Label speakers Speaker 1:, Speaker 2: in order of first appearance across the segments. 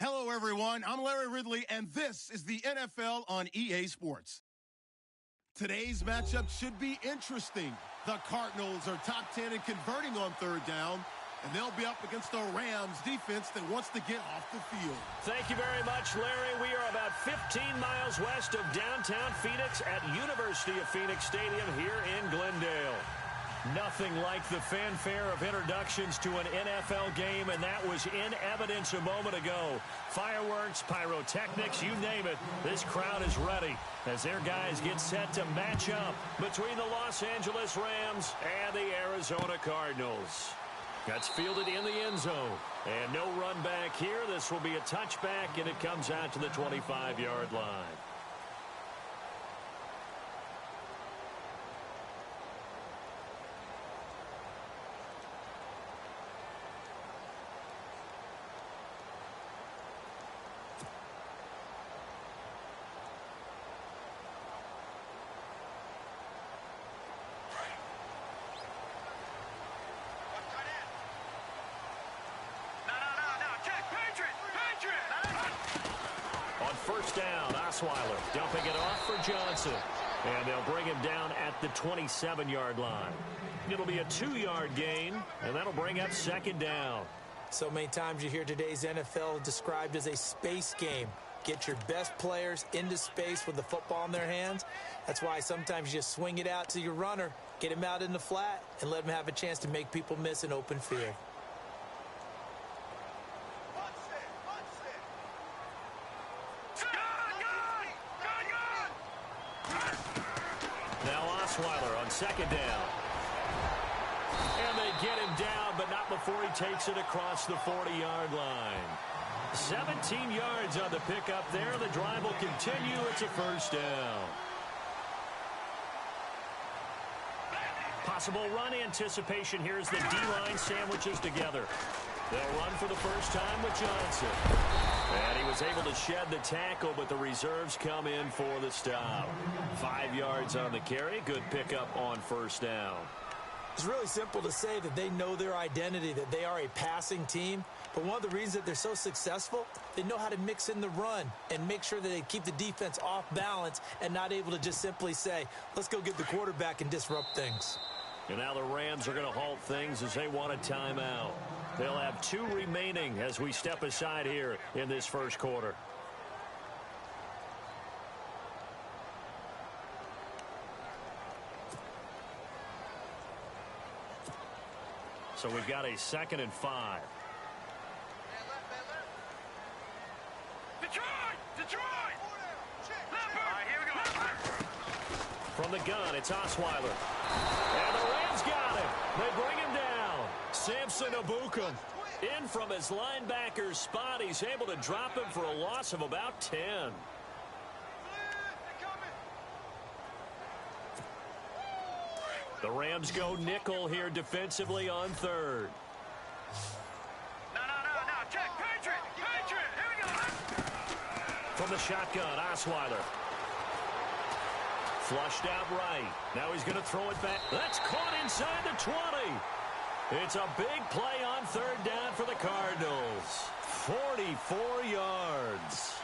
Speaker 1: Hello, everyone. I'm Larry Ridley, and this is the NFL on EA Sports. Today's matchup should be interesting. The Cardinals are top 10 in converting on third down, and they'll be up against the Rams defense that wants to get off the field.
Speaker 2: Thank you very much, Larry. We are about 15 miles west of downtown Phoenix at University of Phoenix Stadium here in Glendale. Nothing like the fanfare of introductions to an NFL game, and that was in evidence a moment ago. Fireworks, pyrotechnics, you name it. This crowd is ready as their guys get set to match up between the Los Angeles Rams and the Arizona Cardinals. That's fielded in the end zone. And no run back here. This will be a touchback, and it comes out to the 25-yard line. First down, Osweiler dumping it off for Johnson. And they'll bring him down at the 27-yard line. It'll be a 2-yard gain, and that'll bring up second down.
Speaker 3: So many times you hear today's NFL described as a space game. Get your best players into space with the football in their hands. That's why sometimes you just swing it out to your runner, get him out in the flat, and let him have a chance to make people miss an open field.
Speaker 2: Osweiler on second down. And they get him down, but not before he takes it across the 40-yard line. 17 yards on the pickup there. The drive will continue. It's a first down. Possible run anticipation here as the D-line sandwiches together. They'll run for the first time with Johnson. And he was able to shed the tackle, but the reserves come in for the stop. 5 yards on the carry. Good pickup on first down.
Speaker 3: It's really simple to say that they know their identity, that they are a passing team. But one of the reasons that they're so successful, they know how to mix in the run and make sure that they keep the defense off balance and not able to just simply say, let's go get the quarterback and disrupt things.
Speaker 2: And now the Rams are going to halt things as they want a timeout. They'll have 2 remaining as we step aside here in this first quarter. So we've got a 2nd and 5. Detroit! All right, here we go. From the gun, it's Osweiler. And the Rams got him. They bring him down. Samson Abukum in from his linebacker's spot. He's able to drop him for a loss of about 10. The Rams go nickel here defensively on third. No. Check. Patriot. Here we go. From the shotgun, Osweiler. Flushed out right. Now he's going to throw it back. That's caught inside the 20. It's a big play on third down for the Cardinals. 44 yards.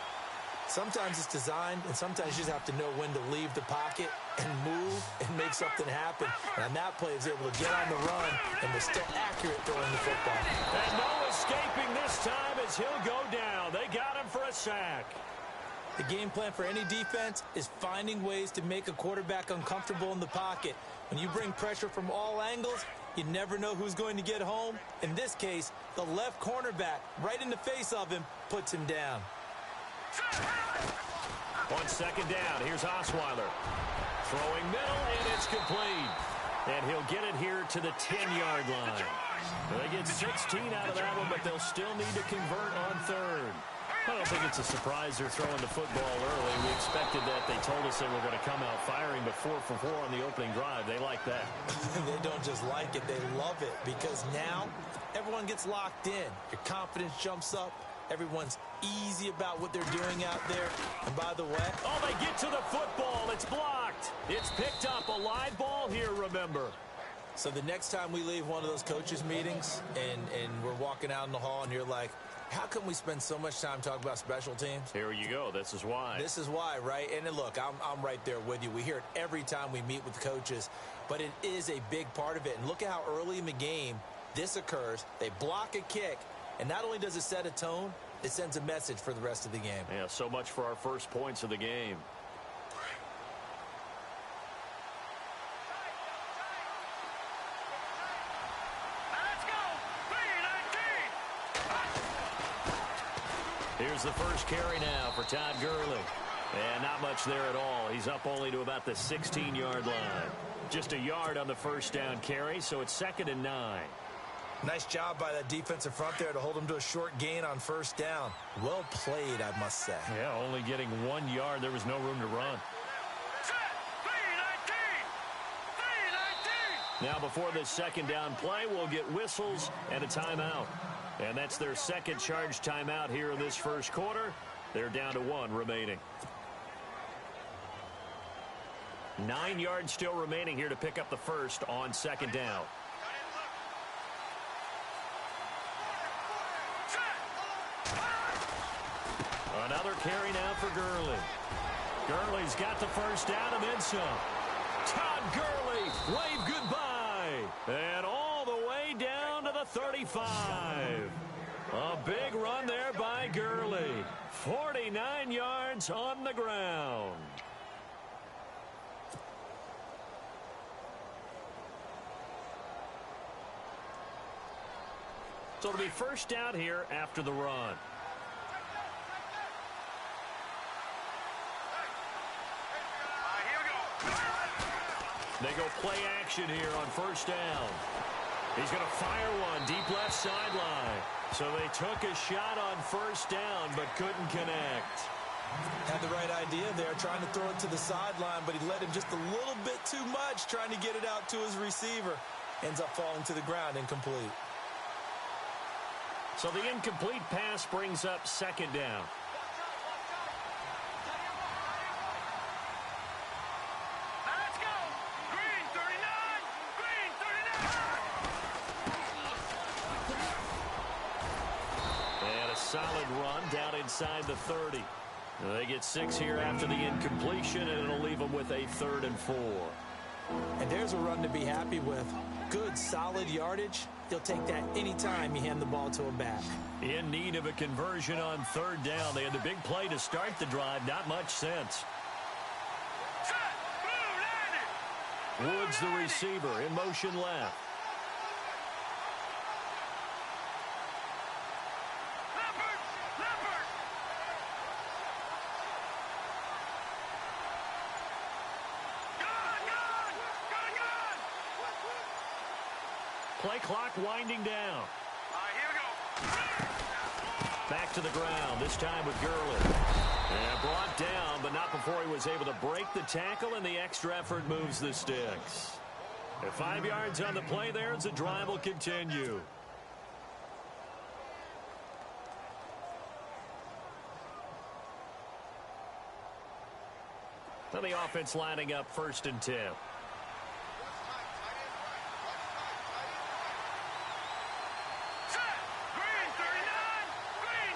Speaker 3: Sometimes it's designed, and sometimes you just have to know when to leave the pocket and move and make something happen. And on that play, he's able to get on the run and was still accurate throwing the football.
Speaker 2: And no escaping this time as he'll go down. They got him for a sack.
Speaker 3: The game plan for any defense is finding ways to make a quarterback uncomfortable in the pocket. When you bring pressure from all angles, you never know who's going to get home. In this case, the left cornerback, right in the face of him, puts him down.
Speaker 2: On second down, here's Osweiler. Throwing middle, and it's complete. And he'll get it here to the 10-yard line. They get 16 out of that one, but they'll still need to convert on third. I don't think it's a surprise they're throwing the football early. We expected that. They told us they were going to come out firing, but 4 for 4 on the opening drive. They like that.
Speaker 3: They don't just like it. They love it because now everyone gets locked in. Your confidence jumps up. Everyone's easy about what they're doing out there. And by the way...
Speaker 2: Oh, they get to the football. It's blocked. It's picked up. A live ball here, remember.
Speaker 3: So the next time we leave one of those coaches' meetings and we're walking out in the hall and you're like, how come we spend so much time talking about special teams?
Speaker 2: Here you go. This is why.
Speaker 3: This is why, right? And then look, I'm right there with you. We hear it every time we meet with coaches, but it is a big part of it. And look at how early in the game this occurs. They block a kick, and not only does it set a tone, it sends a message for the rest of the game.
Speaker 2: Yeah, so much for our first points of the game. Here's the first carry now for Todd Gurley. And not much there at all. He's up only to about the 16-yard line. Just a yard on the first down carry, so it's 2nd and 9.
Speaker 3: Nice job by that defensive front there to hold him to a short gain on first down. Well played, I must say.
Speaker 2: Yeah, only getting 1 yard. There was no room to run. Now before this second down play, we'll get whistles and a timeout. And that's their second charge timeout here in this first quarter. They're down to 1 remaining. 9 yards still remaining here to pick up the first on second down. Another carry now for Gurley. Gurley's got the first down and then some. Todd Gurley, wave goodbye. And all the way down to the 35. A big run there by Gurley. 49 yards on the ground. So it'll be first down here after the run. They go play action here on first down. He's going to fire one deep left sideline. So they took a shot on first down but couldn't connect.
Speaker 3: Had the right idea there, trying to throw it to the sideline, but he let him just a little bit too much, trying to get it out to his receiver. Ends up falling to the ground, incomplete.
Speaker 2: So the incomplete pass brings up second down. Solid run down inside the 30. They get 6 here after the incompletion, and it'll leave them with a 3rd and 4.
Speaker 3: And there's a run to be happy with. Good, solid yardage. You'll take that anytime you hand the ball to a back.
Speaker 2: In need of a conversion on 3rd down. They had the big play to start the drive. Not much sense. Woods, the receiver, in motion left. Play clock winding down.
Speaker 4: Here we go.
Speaker 2: Back to the ground, this time with Gurley. And brought down, but not before he was able to break the tackle, and the extra effort moves the sticks. At 5 yards on the play there as the drive will continue. Now the offense lining up 1st and 10.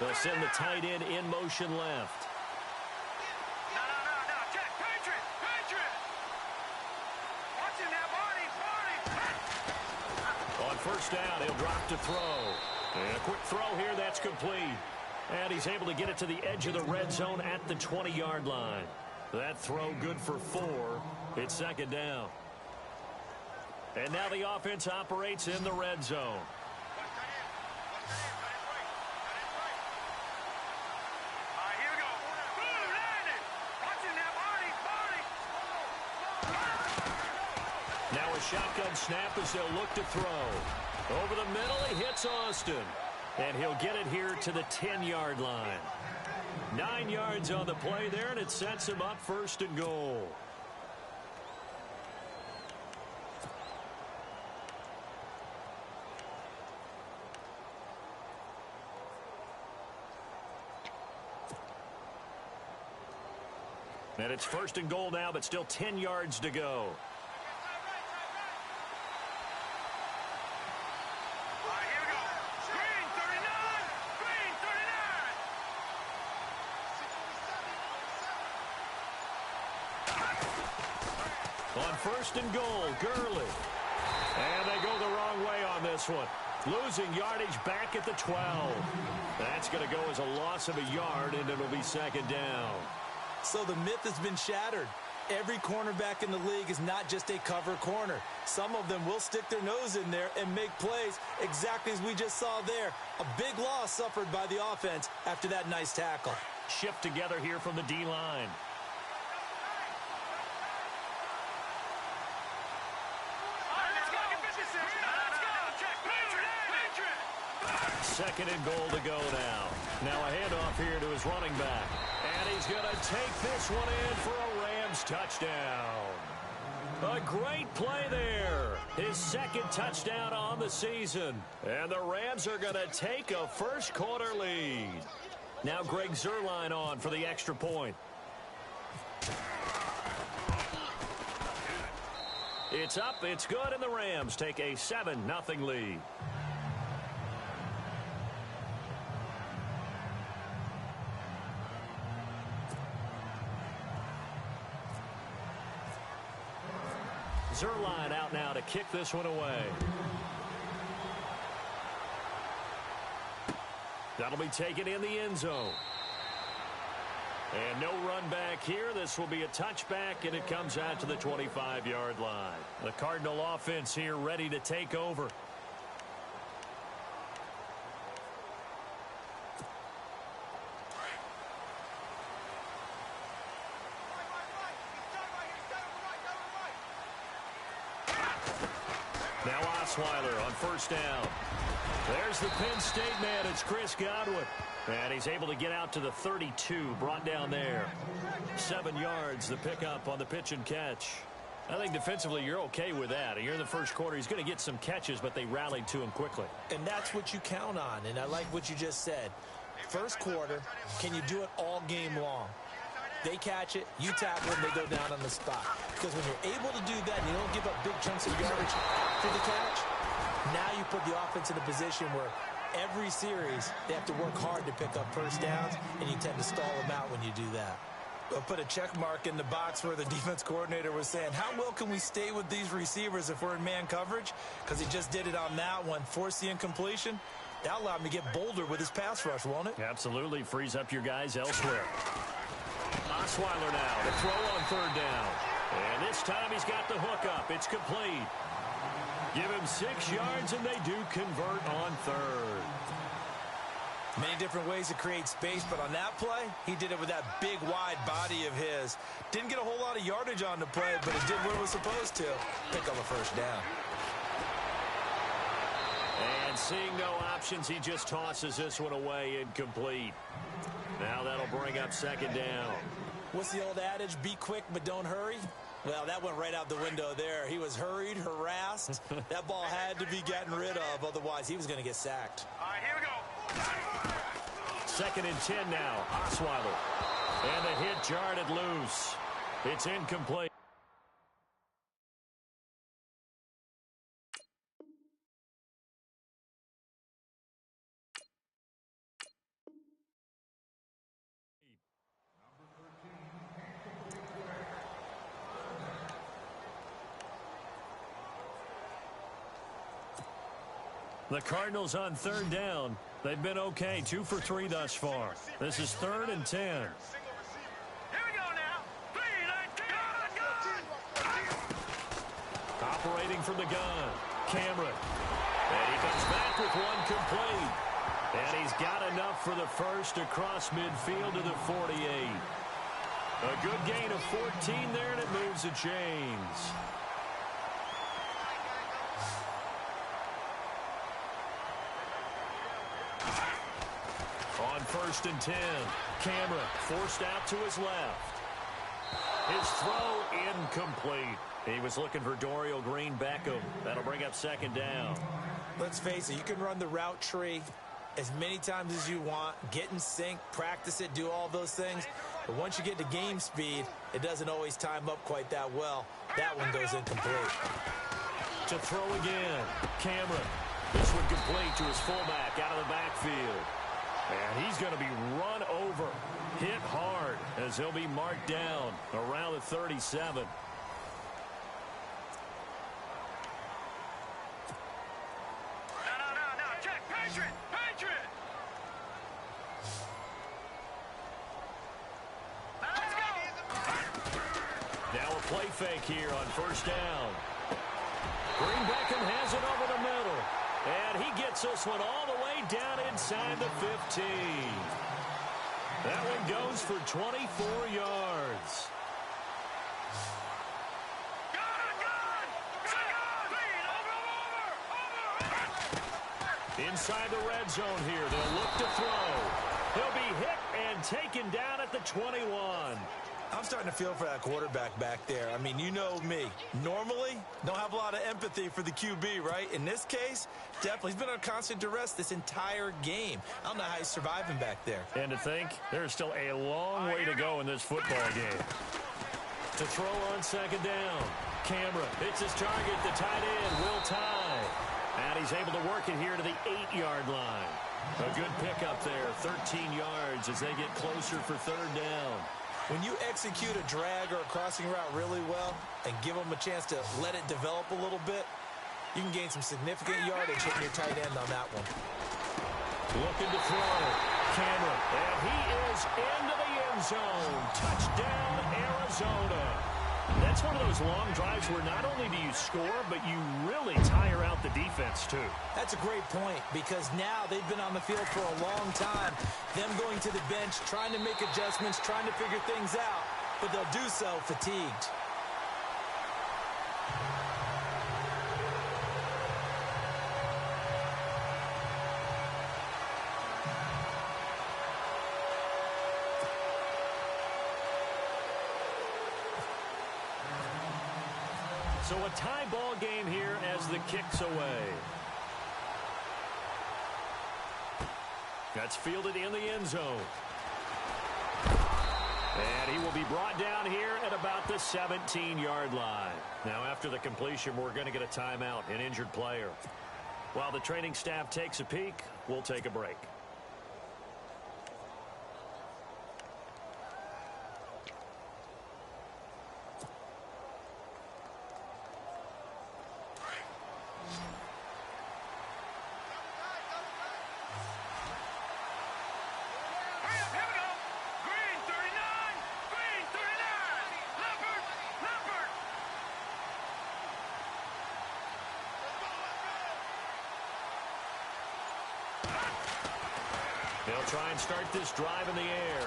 Speaker 2: They'll send the tight end in motion left.
Speaker 4: No. Check. Patriot. Watch him now, Barney.
Speaker 2: On first down, he'll drop to throw. And a quick throw here, that's complete. And he's able to get it to the edge of the red zone at the 20-yard line. That throw good for 4. It's 2nd down. And now the offense operates in the red zone. Now a shotgun snap as they'll look to throw. Over the middle, he hits Austin. And he'll get it here to the 10-yard line. 9 yards on the play there, and it sets him up 1st and goal. And it's 1st and goal now, but still 10 yards to go. first and goal. Gurley. And they go the wrong way on this one. Losing yardage back at the 12. That's going to go as a loss of a yard, and it'll be second down.
Speaker 3: So the myth has been shattered. Every cornerback in the league is not just a cover corner. Some of them will stick their nose in there and make plays exactly as we just saw there. A big loss suffered by the offense after that nice tackle.
Speaker 2: Shift together here from the D-line. Second and goal to go now. Now a handoff here to his running back. And he's going to take this one in for a Rams touchdown. A great play there. His second touchdown on the season. And the Rams are going to take a first quarter lead. Now Greg Zuerlein on for the extra point. It's up, it's good, and the Rams take a 7-0 lead. Zuerlein out now to kick this one away. That'll be taken in the end zone. And no run back here. This will be a touchback, and it comes out to the 25-yard line. The Cardinal offense here ready to take over. Now Osweiler on first down. There's the Penn State man. It's Chris Godwin. And he's able to get out to the 32, brought down there. 7 yards, the pickup on the pitch and catch. I think defensively you're okay with that. You're in the first quarter. He's going to get some catches, but they rallied to him quickly.
Speaker 3: And that's what you count on, and I like what you just said. First quarter, can you do it all game long? They catch it, you tackle them, they go down on the spot. Because when you're able to do that and you don't give up big chunks of yardage after the catch, now you put the offense in a position where every series they have to work hard to pick up first downs, and you tend to stall them out when you do that. I'll put a check mark in the box where the defense coordinator was saying, how well can we stay with these receivers if we're in man coverage? Because he just did it on that one, forced the incompletion. That allowed him to get bolder with his pass rush, won't it?
Speaker 2: Absolutely. Frees up your guys elsewhere. Osweiler now to throw on third down. And this time he's got the hook up. It's complete. Give him 6 yards, and they do convert on third.
Speaker 3: Many different ways to create space, but on that play, he did it with that big, wide body of his. Didn't get a whole lot of yardage on the play, but it did what it was supposed to. Pick up a first down.
Speaker 2: And seeing no options, he just tosses this one away, incomplete. Now that'll bring up second down.
Speaker 3: What's the old adage? Be quick, but don't hurry. Well, that went right out the window there. He was hurried, harassed. That ball had to be gotten rid of, otherwise he was going to get sacked.
Speaker 4: All right, here we go.
Speaker 2: Second and 10 now. Osweiler. And the hit jarred it loose. It's incomplete. The Cardinals on third down. They've been okay, 2 for 3 thus far. This is 3rd and 10.
Speaker 4: Here we go now. 3, 9, 10.
Speaker 2: Operating from the gun. Cameron. And he comes back with one complete. And he's got enough for the first across midfield to the 48. A good gain of 14 there, and it moves the chains. On 1st and 10, Cameron forced out to his left. His throw incomplete. He was looking for Dorial Green Beckham. That'll bring up second down.
Speaker 3: Let's face it, you can run the route tree as many times as you want, get in sync, practice it, do all those things. But once you get to game speed, it doesn't always time up quite that well. That one goes incomplete.
Speaker 2: To throw again, Cameron. This one complete to his fullback out of the backfield. And he's going to be run over, hit hard, as he'll be marked down around the 37. fake here on first down. Green Beckham has it over the middle. And he gets this one all the way down inside the 15. That one goes for 24 yards. Inside the red zone here, they'll look to throw. He'll be hit and taken down at the 21.
Speaker 3: I'm starting to feel for that quarterback back there. I mean, you know me. Normally, don't have a lot of empathy for the QB, right? In this case, definitely. He's been on constant duress this entire game. I don't know how he's surviving back there.
Speaker 2: And to think, there's still a long way to go in this football game. To throw on second down. Camera hits his target. The tight end will tie. And he's able to work it here to the 8-yard line. A good pickup there, 13 yards as they get closer for third down.
Speaker 3: When you execute a drag or a crossing route really well and give them a chance to let it develop a little bit, you can gain some significant yardage hitting your tight end on that one.
Speaker 2: Looking to throw. Camera. And he is into the end zone. Touchdown, Arizona. That's one of those long drives where not only do you score, but you really tire out the defense, too.
Speaker 3: That's a great point because now they've been on the field for a long time. Them going to the bench, trying to make adjustments, trying to figure things out, but they'll do so fatigued.
Speaker 2: So a tie ball game here as the kick's away. That's fielded in the end zone. And he will be brought down here at about the 17-yard line. Now after the completion, we're going to get a timeout, an injured player. While the training staff takes a peek, we'll take a break. They'll try and start this drive in the air.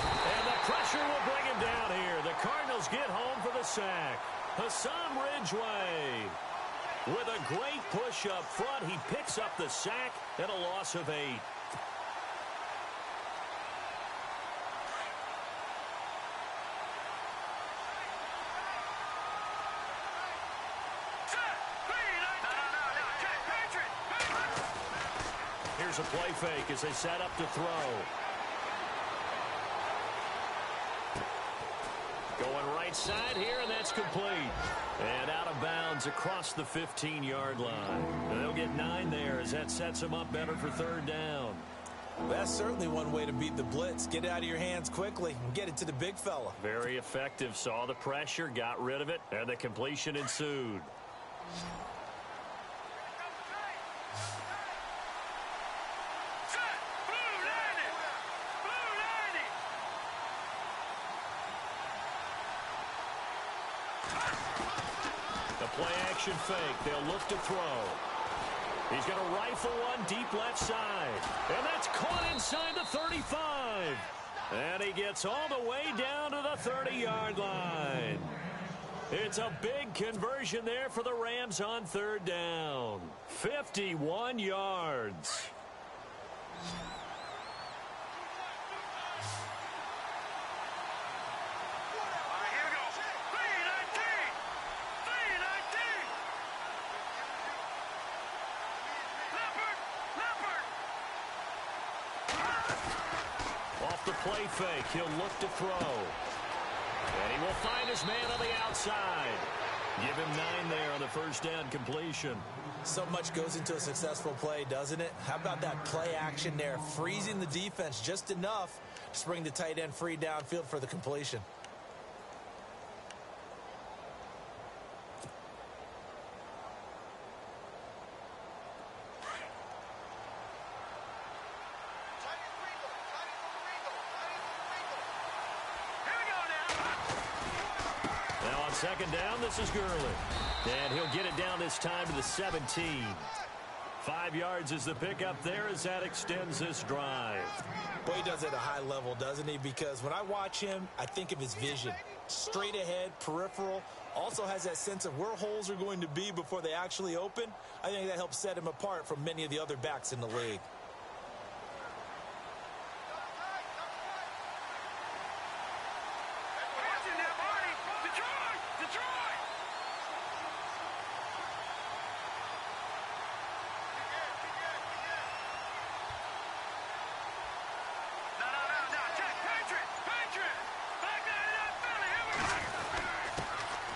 Speaker 2: And the pressure will bring him down here. The Cardinals get home for the sack. Hassan Ridgeway with a great push up front. He picks up the sack at a loss of 8. Here's a play fake as they set up to throw. Going right side here, and that's complete. And out of bounds across the 15-yard line. And they'll get 9 there as that sets them up better for third down.
Speaker 3: That's certainly one way to beat the blitz. Get it out of your hands quickly and get it to the big fella.
Speaker 2: Very effective. Saw the pressure, got rid of it, and the completion ensued. Play-action fake. They'll look to throw. He's going to rifle one deep left side. And that's caught inside the 35. And he gets all the way down to the 30-yard line. It's a big conversion there for the Rams on third down. 51 yards. Play fake. He'll look to throw. And he will find his man on the outside. Give him 9 there on the first down completion.
Speaker 3: So much goes into a successful play, doesn't it? How about that play action there? Freezing the defense just enough to bring the tight end free downfield for the completion.
Speaker 2: second down, this is Gurley. And he'll get it down this time to the 17. 5 yards is the pickup there as that extends this drive.
Speaker 3: Boy, he does it at a high level, doesn't he? Because when I watch him, I think of his vision. Straight ahead, peripheral. Also has that sense of where holes are going to be before they actually open. I think that helps set him apart from many of the other backs in the league.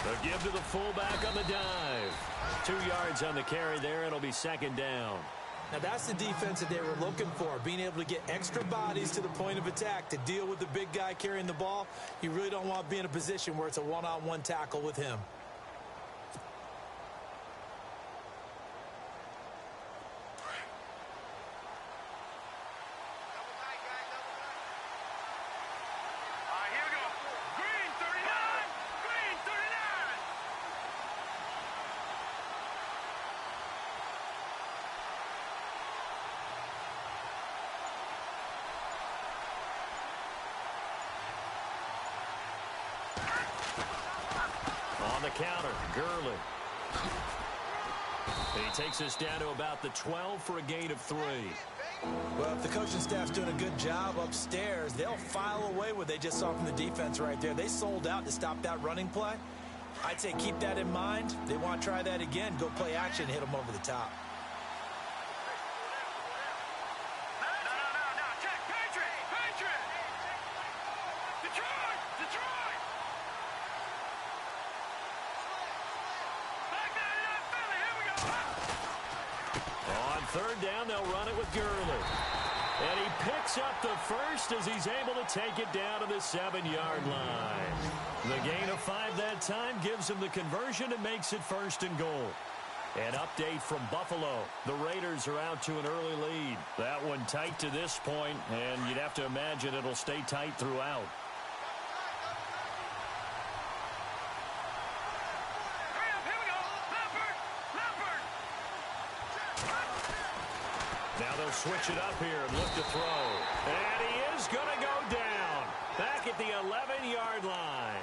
Speaker 2: They'll give to the fullback on the dive. 2 yards on the carry there. It'll be second down.
Speaker 3: Now that's the defense that they were looking for, being able to get extra bodies to the point of attack to deal with the big guy carrying the ball. You really don't want to be in a position where it's a one-on-one tackle with him.
Speaker 2: On the counter, Gurley. And he takes us down to about the 12 for a gain of 3.
Speaker 3: Well, if the coaching staff's doing a good job upstairs, they'll file away what they just saw from the defense right there. They sold out to stop that running play. I'd say keep that in mind. They want to try that again. Go play action, hit them over the top.
Speaker 2: Third down, they'll run it with Gurley. And he picks up the first as he's able to take it down to the 7-yard line. The gain of 5 that time gives him the conversion and makes it first and goal. An update from Buffalo. The Raiders are out to an early lead. That one tight to this point, and you'd have to imagine it'll stay tight throughout. Now they'll switch it up here and look to throw. And he is going to go down. Back at the 11-yard line.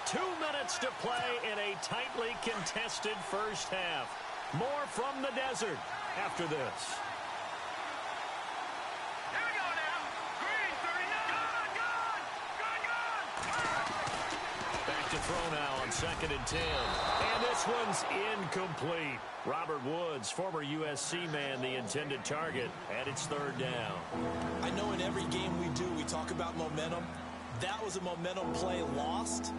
Speaker 2: Two minutes to play in a tightly contested first half. More from the desert after this. To throw now on 2nd and 10. And this one's incomplete. Robert Woods, former USC man, the intended target, and it's 3rd down.
Speaker 3: I know in every game we do, we talk about momentum. That was a momentum play lost.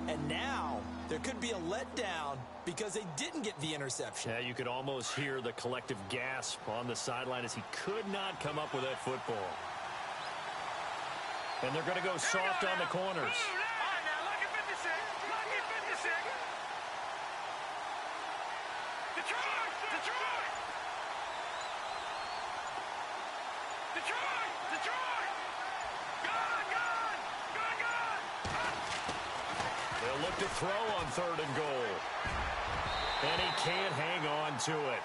Speaker 3: And now there could be a letdown because they didn't get the interception.
Speaker 2: Yeah, you could almost hear the collective gasp on the sideline as he could not come up with that football. And they're going to go soft on the corners. They'll look to throw on 3rd and goal. And he can't hang on to it.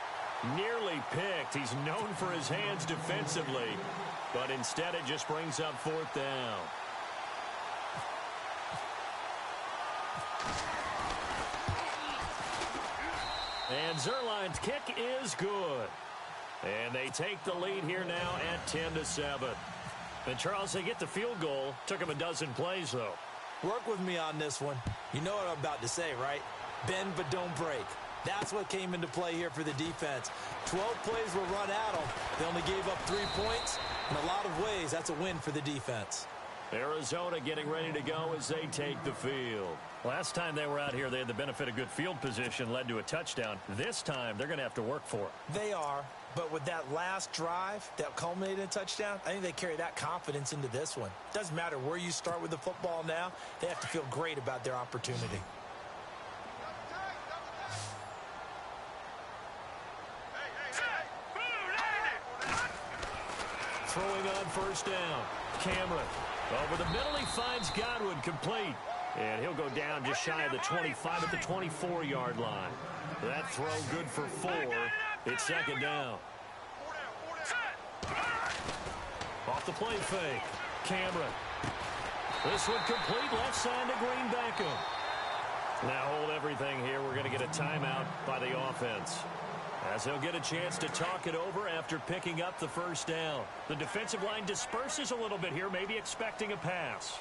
Speaker 2: Nearly picked. He's known for his hands defensively. But instead it just brings up 4th down. And Zerline's kick is good. And they take the lead here now at 10-7. And Charles, they get the field goal. Took him a dozen plays, though.
Speaker 3: Work with me on this one. You know what I'm about to say, right? Bend but don't break. That's what came into play here for the defense. 12 plays were run at them. They only gave up 3 points. In a lot of ways, that's a win for the defense.
Speaker 2: Arizona getting ready to go as they take the field. Last time they were out here, they had the benefit of good field position, led to a touchdown. This time, they're going to have to work for it.
Speaker 3: They are, but with that last drive that culminated in a touchdown, I think they carry that confidence into this one. Doesn't matter where you start with the football now, they have to feel great about their opportunity.
Speaker 2: first down. Cameron over the middle. He finds Godwin, complete. And he'll go down just shy of the 25 at the 24-yard line. That throw good for 4. It's second down. Off the play fake. Cameron. This one complete left side to Green Beckham. Now hold everything here. We're going to get a timeout by the offense, as he'll get a chance to talk it over after picking up the first down. The defensive line disperses a little bit here, maybe expecting a pass.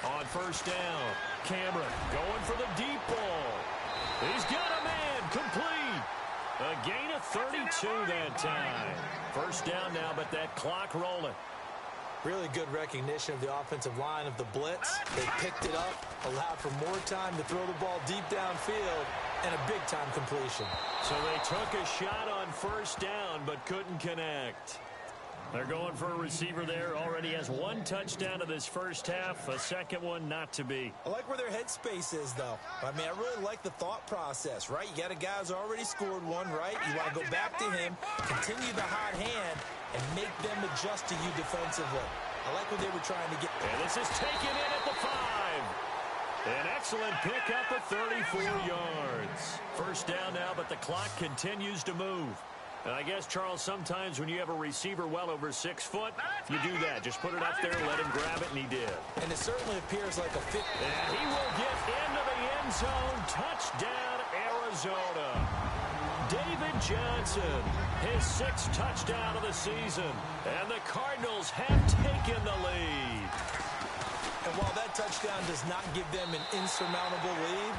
Speaker 2: On first down, Cameron going for the deep ball. He's got a man, complete. A gain of 32 that time. First down now, but that clock rolling.
Speaker 3: Really good recognition of the offensive line of the blitz. They picked it up, allowed for more time to throw the ball deep downfield, and a big-time completion.
Speaker 2: So they took a shot on first down, but couldn't connect. They're going for a receiver there. Already has 1 touchdown to this first half. A second one not to be.
Speaker 3: I like where their headspace is, though. I mean, I really like the thought process, right? You got a guy who's already scored one, right? You want to go back to him, continue the hot hand, and make them adjust to you defensively. I like what they were trying to get.
Speaker 2: And this is taken in at the 5. An excellent pickup of 34 yards. First down now, but the clock continues to move. And I guess, Charles, sometimes when you have a receiver well over 6 foot, you do that. Just put it up there, let him grab it, and he did.
Speaker 3: And it certainly appears like a fit.
Speaker 2: And he will get into the end zone. Touchdown, Arizona. David Johnson, his 6th touchdown of the season. And the Cardinals have taken the lead.
Speaker 3: And while that touchdown does not give them an insurmountable lead,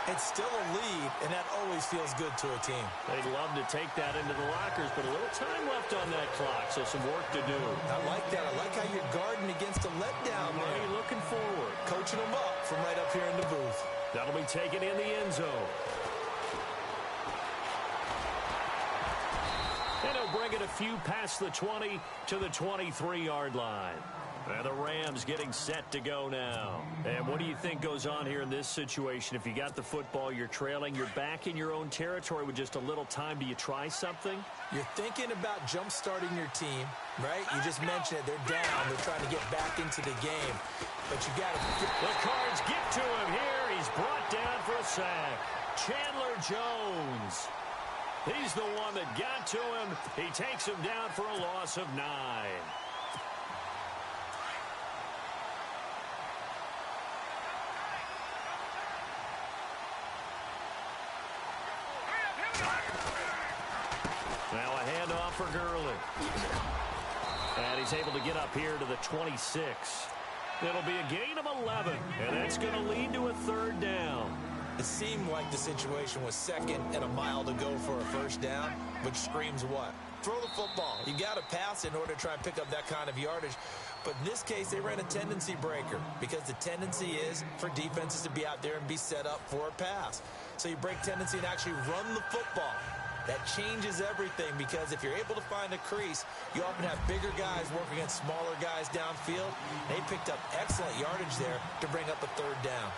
Speaker 3: it's still a lead, and that always feels good to a team.
Speaker 2: They'd love to take that into the lockers, but a little time left on that clock, so some work to do.
Speaker 3: I like that. I like how you're guarding against a letdown there.
Speaker 2: Are you looking forward?
Speaker 3: Coaching them up from right up here in the booth.
Speaker 2: That'll be taken in the end zone. And he'll bring it a few past the 20 to the 23-yard line. And the Rams getting set to go now. And what do you think goes on here in this situation? If you got the football, you're trailing, you're back in your own territory with just a little time. Do you try something?
Speaker 3: You're thinking about jump-starting your team, right? You just mentioned it. They're down. They're trying to get back into the game. But you got to...
Speaker 2: The Cards get to him here. He's brought down for a sack. Chandler Jones. He's the one that got to him. He takes him down for a loss of 9. Now a handoff for Gurley. And he's able to get up here to the 26. It'll be a gain of 11, and that's going to lead to a 3rd down.
Speaker 3: It seemed like the situation was 2nd and a mile to go for a first down, which screams what? Throw the football. You got to pass in order to try and pick up that kind of yardage. But in this case, they ran a tendency breaker because the tendency is for defenses to be out there and be set up for a pass. So you break tendency and actually run the football. That changes everything because if you're able to find a crease, you often have bigger guys working against smaller guys downfield. They picked up excellent yardage there to bring up a 3rd down.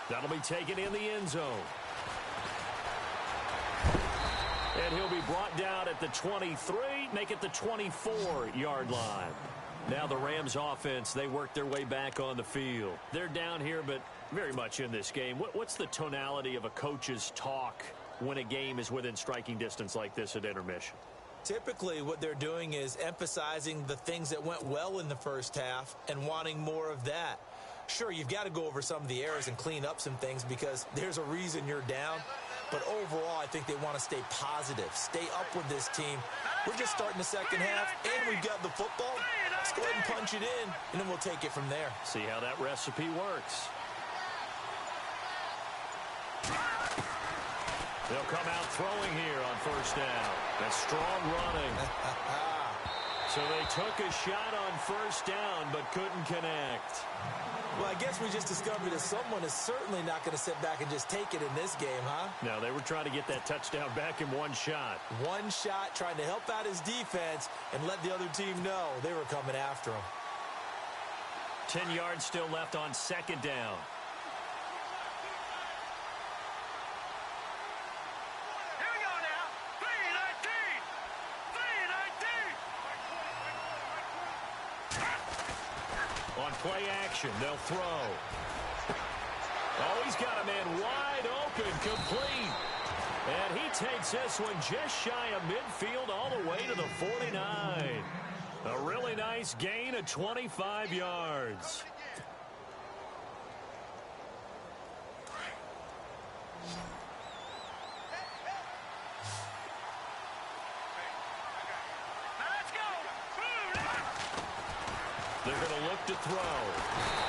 Speaker 2: That'll be taken in the end zone. And he'll be brought down at the 23, make it the 24-yard line. Now the Rams offense, they work their way back on the field. They're down here, but very much in this game. What's the tonality of a coach's talk when a game is within striking distance like this at intermission?
Speaker 3: Typically, what they're doing is emphasizing the things that went well in the first half and wanting more of that. Sure, you've got to go over some of the errors and clean up some things because there's a reason you're down. But overall, I think they want to stay positive, stay up with this team. We're just starting the second half, and we've got the football. Let's go ahead and punch it in, and then we'll take it from there.
Speaker 2: See how that recipe works. They'll come out throwing here on first down. That's strong running. So they took a shot on first down, but couldn't connect.
Speaker 3: Well, I guess we just discovered that someone is certainly not going to sit back and just take it in this game, huh?
Speaker 2: No, they were trying to get that touchdown back in one shot.
Speaker 3: One shot, trying to help out his defense and let the other team know they were coming after him.
Speaker 2: 10 yards still left on second down.
Speaker 4: Here we go now.
Speaker 2: On play action, they'll throw. Oh, he's got a man wide open, complete. And he takes this one just shy of midfield all the way to the 49. A really nice gain of 25 yards. They're going to look to throw.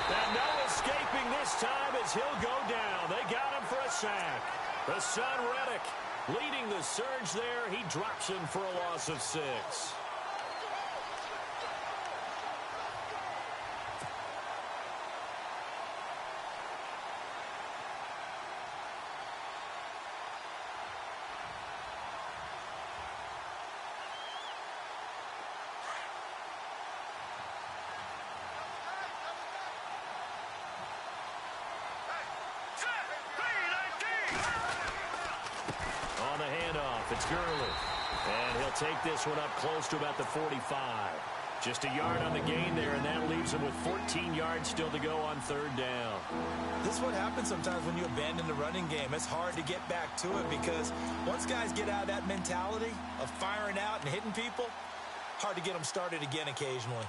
Speaker 2: And no escaping this time as he'll go down. They got him for a sack. The son, Reddick, leading the surge there. He drops him for a loss of 6. On the handoff, it's Gurley. And he'll take this one up close to about the 45. Just a yard on the gain there, and that leaves him with 14 yards still to go on 3rd down.
Speaker 3: This is what happens sometimes when you abandon the running game. It's hard to get back to it because once guys get out of that mentality of firing out and hitting people, hard to get them started again occasionally.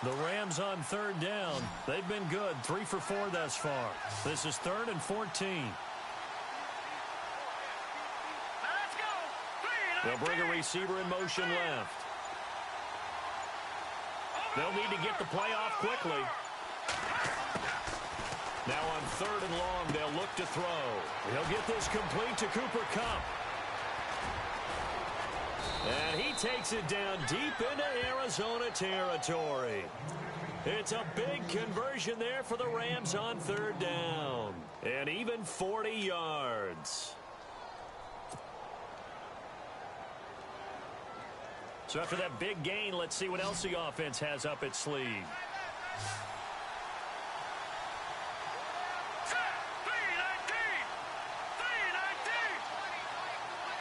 Speaker 2: The Rams on 3rd down. They've been good, 3 for 4 thus far. This is 3rd and 14. They'll bring a receiver in motion left. They'll need to get the play off quickly. Now on 3rd and long, they'll look to throw. He'll get this complete to Cooper Kupp. And he takes it down deep into Arizona territory. It's a big conversion there for the Rams on 3rd down. And even 40 yards. So after that big gain, let's see what else the offense has up its sleeve.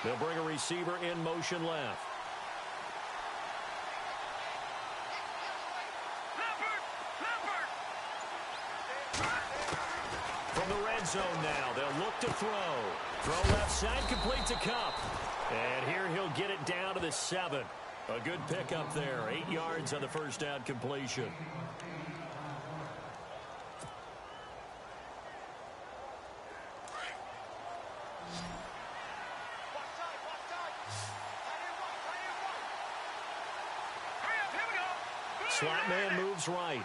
Speaker 2: They'll bring a receiver in motion left. From the red zone now, they'll look to throw. Throw left side, complete to Kupp. And here he'll get it down to the 7. A good pickup there. 8 yards on the first down completion. Slot man moves right.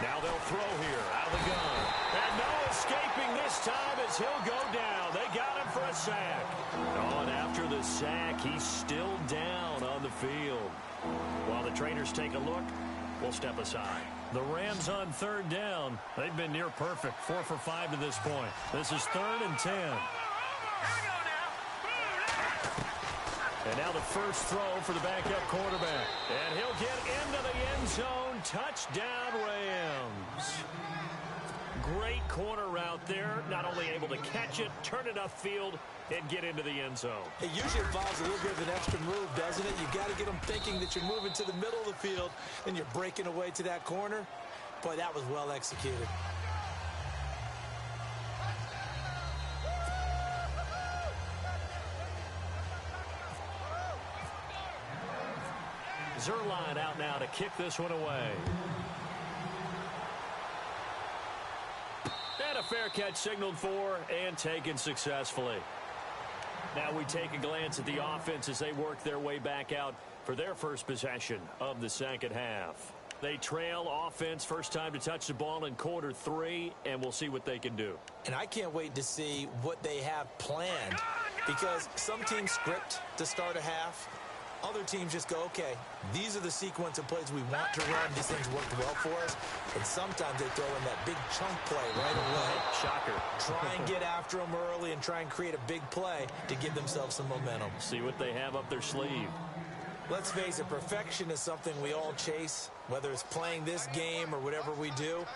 Speaker 2: Now they'll throw here out of the gun. And no escaping this time as he'll go down. They got him for a sack. Oh, and after the sack, he's still down on the field. While the trainers take a look, we'll step aside. The Rams on 3rd down. They've been near perfect. 4 for 5 to this point. This is 3rd and 10. And now the first throw for the backup quarterback. And he'll get into the end zone. Touchdown, Rams. Great corner route there. Not only able to catch it, turn it upfield, and get into the end zone.
Speaker 3: It usually involves a little bit of an extra move, doesn't it? You've got to get them thinking that you're moving to the middle of the field and you're breaking away to that corner. Boy, that was well executed.
Speaker 2: Zerline out now to kick this one away. And a fair catch signaled for and taken successfully. Now we take a glance at the offense as they work their way back out for their first possession of the second half. They trail offense, first time to touch the ball in quarter 3, and we'll see what they can do.
Speaker 3: And I can't wait to see what they have planned, because some teams script to start a half. Other teams just go, okay, these are the sequence of plays we want to run. These things worked well for us. And sometimes they throw in that big chunk play right away.
Speaker 2: Shocker.
Speaker 3: Try and get after them early and try and create a big play to give themselves some momentum.
Speaker 2: See what they have up their sleeve.
Speaker 3: Let's face it, perfection is something we all chase, whether it's playing this game or whatever we do.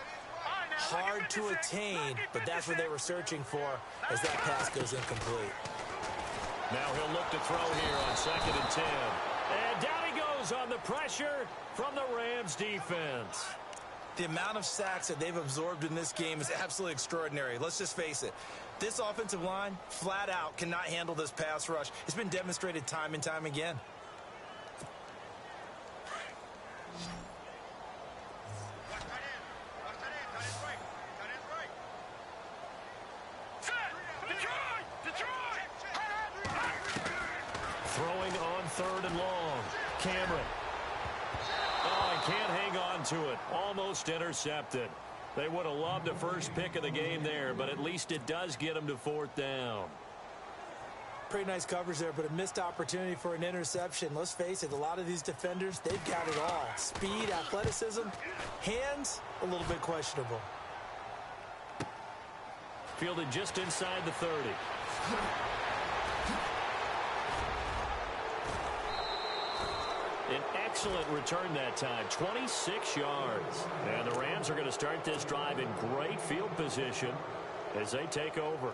Speaker 3: Hard to attain, but that's what they were searching for as that pass goes incomplete.
Speaker 2: Now he'll look to throw here on 2nd and 10. And down he goes on the pressure from the Rams defense.
Speaker 5: The amount of sacks that they've absorbed in this game is absolutely extraordinary. Let's just face it. This offensive line, flat out, cannot handle this pass rush. It's been demonstrated time and time again.
Speaker 2: Throwing on 3rd and long. Cameron. Oh, he can't hang on to it. Almost intercepted. They would have loved the first pick of the game there, but at least it does get them to 4th down.
Speaker 3: Pretty nice coverage there, but a missed opportunity for an interception. Let's face it, a lot of these defenders, they've got it all. Speed, athleticism, hands, a little bit questionable.
Speaker 2: Fielded just inside the 30. An excellent return that time, 26 yards. And the Rams are going to start this drive in great field position as they take over.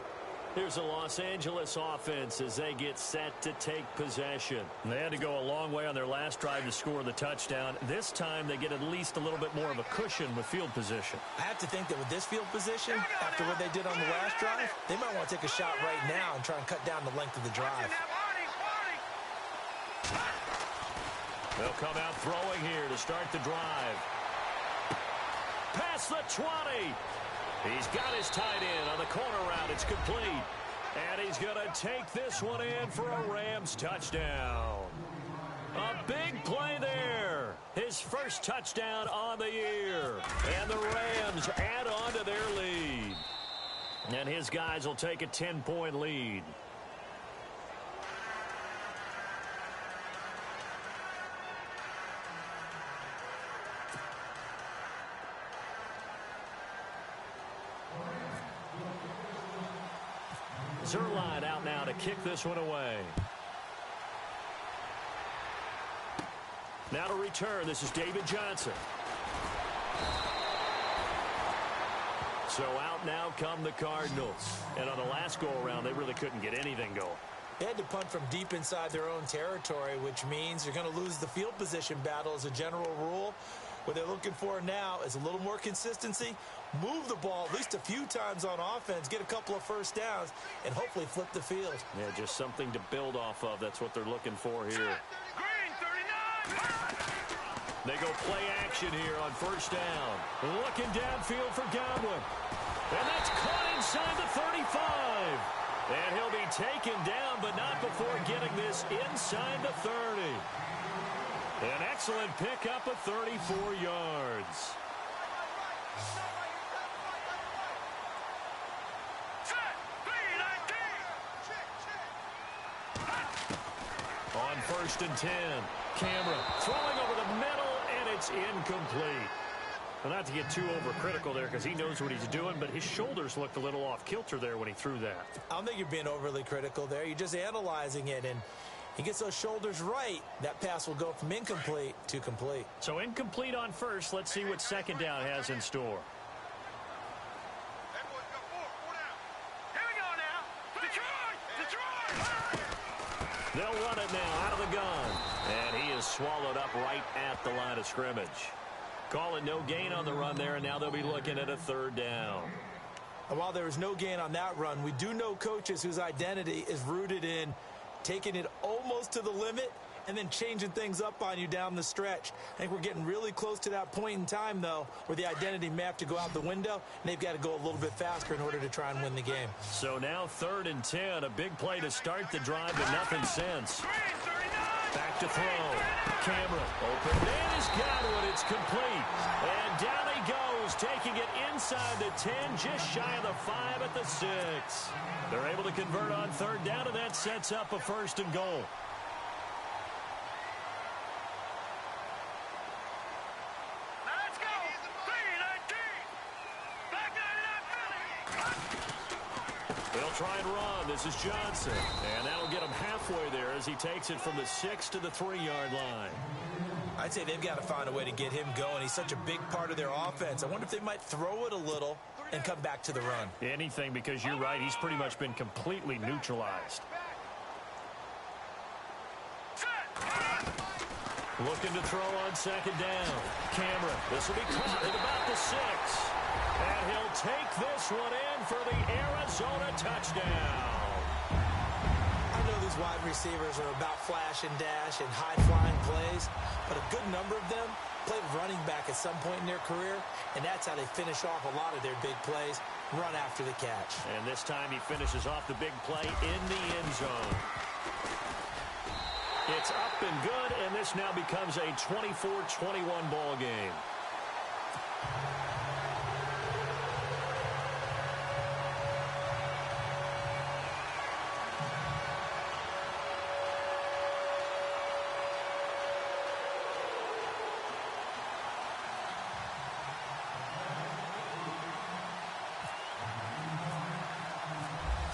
Speaker 2: Here's the Los Angeles offense as they get set to take possession. They had to go a long way on their last drive to score the touchdown. This time they get at least a little bit more of a cushion with field position.
Speaker 3: I have to think that with this field position, after what they did on the last drive, they might want to take a shot right now and try and cut down the length of the drive.
Speaker 2: They'll come out throwing here to start the drive. Past the 20. He's got his tight end on the corner route. It's complete. And he's going to take this one in for a Rams touchdown. A big play there. His first touchdown on the year. And the Rams add on to their lead. And his guys will take a 10-point lead. Zerline out now to kick this one away. Now to return, this is David Johnson. So out now come the Cardinals. And on the last go-around, they really couldn't get anything going.
Speaker 3: They had to punt from deep inside their own territory, which means you're going to lose the field position battle as a general rule. What they're looking for now is a little more consistency, move the ball at least a few times on offense, get a couple of first downs, and hopefully flip the field.
Speaker 2: Yeah, just something to build off of. That's what they're looking for here.
Speaker 4: Green, 39.
Speaker 2: They go play action here on 1st down. Looking downfield for Godwin. And that's caught inside the 35. And he'll be taken down, but not before getting this inside the 30. An excellent pickup of 34 yards. On 1st and 10, Cameron throwing over the middle, and it's incomplete. Well, not to get too overcritical there because he knows what he's doing, but his shoulders looked a little off kilter there when he threw that.
Speaker 3: I don't think you're being overly critical there. You're just analyzing it, and he gets those shoulders right. That pass will go from incomplete to complete.
Speaker 2: So incomplete on 1st. Let's see what 2nd down has in store. They'll run it now out of the gun. And he is swallowed up right at the line of scrimmage. Call it no gain on the run there, and now they'll be looking at a 3rd down.
Speaker 3: And while there was no gain on that run, we do know coaches whose identity is rooted in taking it almost to the limit and then changing things up on you down the stretch. I think we're getting really close to that point in time, though, where the identity may have to go out the window, and they've got to go a little bit faster in order to try and win the game.
Speaker 2: So now 3rd and 10, a big play to start the drive, but nothing since. Back to throw. Cameron open. And he's got it. It's complete. And down he goes, taking it inside the 10, just shy of the 5 at the 6. They're able to convert on 3rd down, and that sets up a 1st and goal. Try and run. This is Johnson. And that'll get him halfway there as he takes it from the 6 to the 3-yard line.
Speaker 5: I'd say they've got to find a way to get him going. He's such a big part of their offense. I wonder if they might throw it a little and come back to the run.
Speaker 2: Anything, because you're right. He's pretty much been completely neutralized. Looking to throw on second down. Cameron, this will be caught at about the 6. And he'll take this one in for the Arizona touchdown.
Speaker 3: I know these wide receivers are about flash and dash and high-flying plays, but a good number of them played running back at some point in their career, and that's how they finish off a lot of their big plays, run after the catch.
Speaker 2: And this time he finishes off the big play in the end zone. It's up and good, and this now becomes a 24-21 ball game.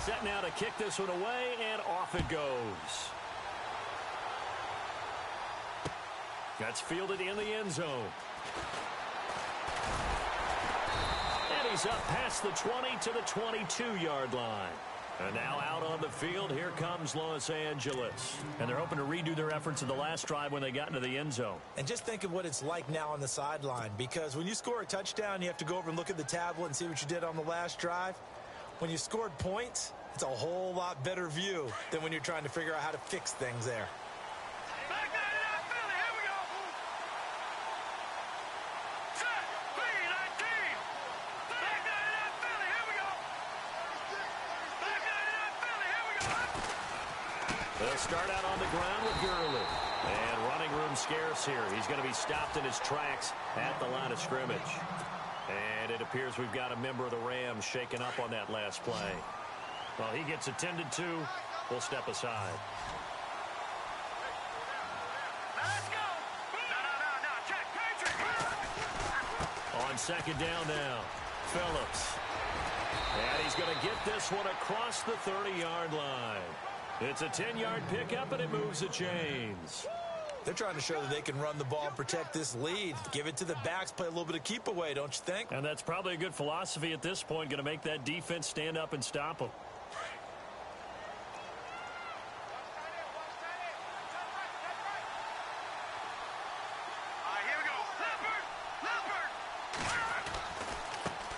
Speaker 2: Set now to kick this one away, and off it goes. That's fielded in the end zone. And he's up past the 20 to the 22-yard line. And now out on the field, here comes Los Angeles. And they're hoping to redo their efforts in the last drive when they got into the end zone.
Speaker 5: And just think of what it's like now on the sideline, because when you score a touchdown, you have to go over and look at the tablet and see what you did on the last drive. When you scored points, it's a whole lot better view than when you're trying to figure out how to fix things there.
Speaker 2: They'll start out on the ground with Gurley. And running room scarce here. He's going to be stopped in his tracks at the line of scrimmage. And it appears we've got a member of the Rams shaken up on that last play. Well, he gets attended to. We'll step aside.
Speaker 4: Let's go. No. Check.
Speaker 2: On second down now, Phillips. And he's going to get this one across the 30-yard line. It's a 10-yard pickup, and it moves the chains.
Speaker 5: They're trying to show that they can run the ball and protect this lead. Give it to the backs, play a little bit of keep away, don't you think?
Speaker 2: And that's probably a good philosophy at this point, going to make that defense stand up and stop them.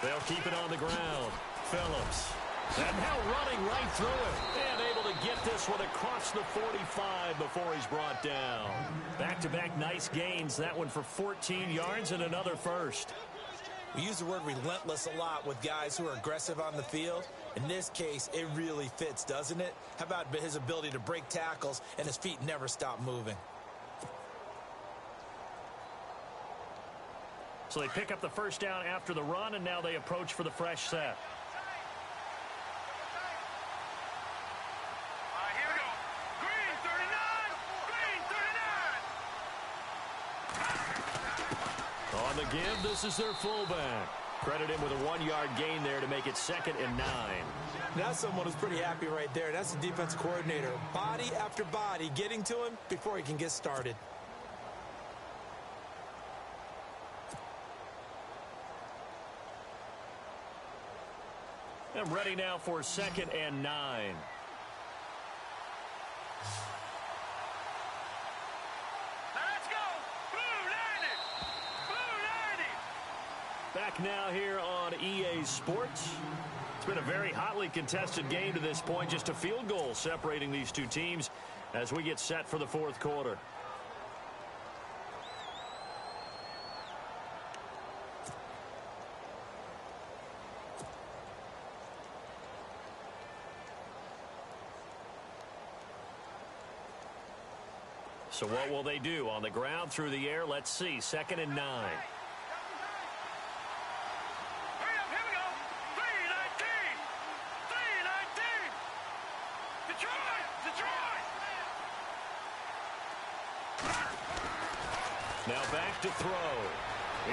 Speaker 2: They'll keep it on the ground. Phillips. And now running right through it. And able to get this one across the 45 before he's brought down. Back-to-back nice gains. That one for 14 yards and another first.
Speaker 5: We use the word relentless a lot with guys who are aggressive on the field. In this case, it really fits, doesn't it? How about his ability to break tackles and his feet never stop moving?
Speaker 2: So they pick up the first down after the run, and now they approach for the fresh set.
Speaker 4: Here we go. Green 39.
Speaker 2: On the give, this is their fullback. Credit him with a 1-yard gain there to make it 2nd and 9.
Speaker 3: That's someone who's pretty happy right there. That's the defense coordinator. Body after body getting to him before he can get started.
Speaker 2: I'm ready now for 2nd and 9.
Speaker 4: Let's go. Blue 90.
Speaker 2: Back now here on EA Sports. It's been a very hotly contested game to this point. Just a field goal separating these two teams as we get set for the fourth quarter. So what will they do? On the ground, through the air, let's see. 2nd and 9.
Speaker 4: Hurry up, here we go. 319. 319. Detroit.
Speaker 2: Now back to throw.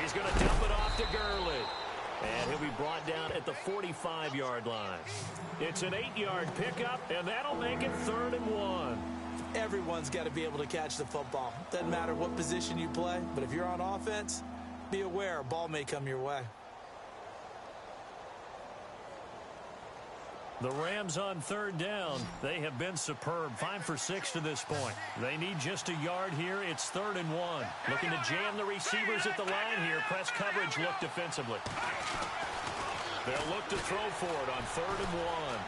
Speaker 2: He's going to dump it off to Gurley. And he'll be brought down at the 45-yard line. It's an 8-yard pickup, and that'll make it 3rd and 1.
Speaker 3: Everyone's got to be able to catch the football. Doesn't matter what position you play, but if you're on offense, be aware a ball may come your way.
Speaker 2: The Rams on third down. They have been superb. 5 for 6 to this point. They need just a yard here. It's 3rd and 1. Looking to jam the receivers at the line here. Press coverage look defensively. They'll look to throw for it on 3rd and 1.